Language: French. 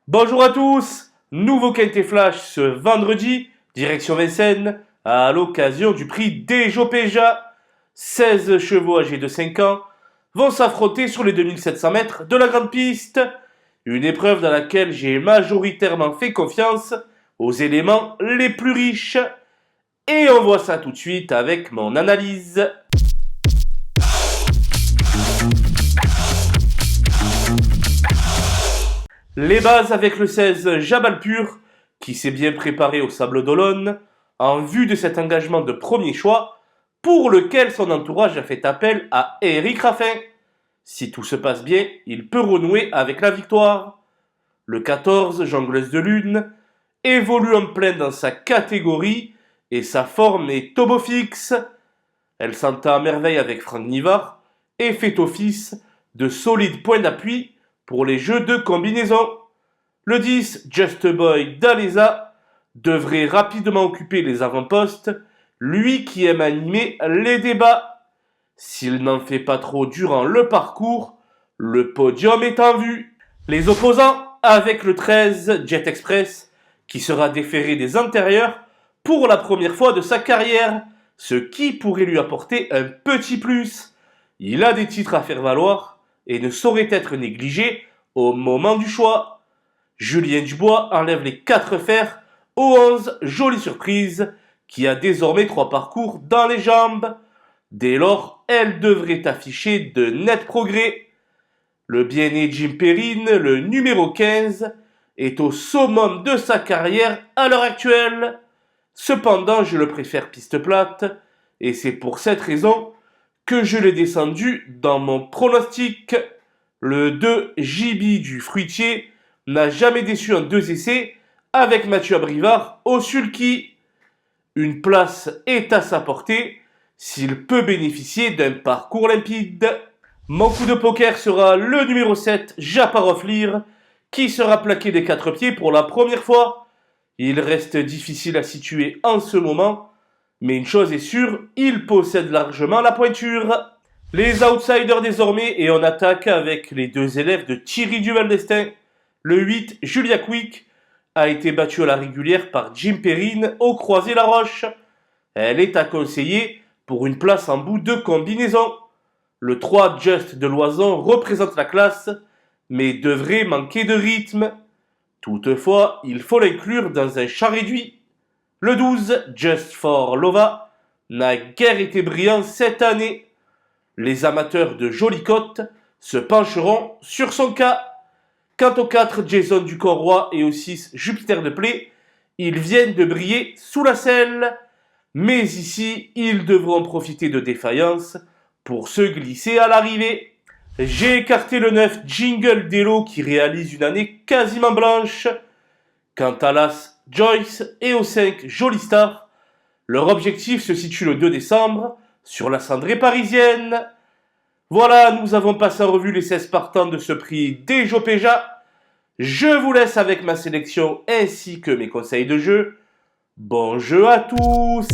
Bonjour à tous, nouveau Quintet Flash ce vendredi, direction Vincennes, à l'occasion du prix Déjopéja. 16 chevaux âgés de 5 ans vont s'affronter sur les 2700 mètres de la grande piste. Une épreuve dans laquelle j'ai majoritairement fait confiance aux éléments les plus riches. Et on voit ça tout de suite avec mon analyse. Les bases avec le 16 Jabal Pur, qui s'est bien préparé au Sable d'Olonne, en vue de cet engagement de premier choix, pour lequel son entourage a fait appel à Éric Raffin. Si tout se passe bien, il peut renouer avec la victoire. Le 14, Jongleuse de Lune, évolue en plein dans sa catégorie et sa forme est tobo fixe. Elle s'entend à merveille avec Franck Nivard et fait office de solide point d'appui pour les jeux de combinaison. Le 10, Just Boy d'Alesa, devrait rapidement occuper les avant-postes, lui qui aime animer les débats. S'il n'en fait pas trop durant le parcours, le podium est en vue. Les opposants avec le 13, Jet Express, qui sera déféré des antérieurs pour la première fois de sa carrière, ce qui pourrait lui apporter un petit plus. Il a des titres à faire valoir et ne saurait être négligé au moment du choix. Julien Dubois enlève les 4 fers au 11, jolie surprise, qui a désormais 3 parcours dans les jambes. Dès lors, elle devrait afficher de nets progrès. Le bien-né Jim Perrine, le numéro 15, est au summum de sa carrière à l'heure actuelle. Cependant, je le préfère piste plate, et c'est pour cette raison que je l'ai descendu dans mon pronostic. Le 2 JB du Fruitier n'a jamais déçu en 2 essais avec Mathieu Abrivard au sulky. Une place est à sa portée s'il peut bénéficier d'un parcours limpide. Mon coup de poker sera le numéro 7, Japarov Lear, qui sera plaqué des 4 pieds pour la première fois. Il reste difficile à situer en ce moment, mais une chose est sûre, il possède largement la pointure. Les outsiders désormais, et on attaque avec les 2 élèves de Thierry Duval-Destin. Le 8, Julia Quick, a été battue à la régulière par Jim Perrine au Croisé-la-Roche. Elle est à conseiller pour une place en bout de combinaison. Le 3, Just de Loison, représente la classe, mais devrait manquer de rythme. Toutefois, il faut l'inclure dans un champ réduit. Le 12, Just for Lova, n'a guère été brillant cette année. Les amateurs de Jolicotte se pencheront sur son cas. Quant au 4, Jason Ducorroy et au 6, Jupiter de Play, ils viennent de briller sous la selle. Mais ici, ils devront profiter de défaillances pour se glisser à l'arrivée. J'ai écarté le 9, Jingle Delo, qui réalise une année quasiment blanche. Quant à l'As, Joyce et au 5, Jolie Star, leur objectif se situe le 2 décembre sur la cendrée parisienne. Voilà, nous avons passé en revue les 16 partants de ce prix Déjopéja. Je vous laisse avec ma sélection ainsi que mes conseils de jeu. Bon jeu à tous!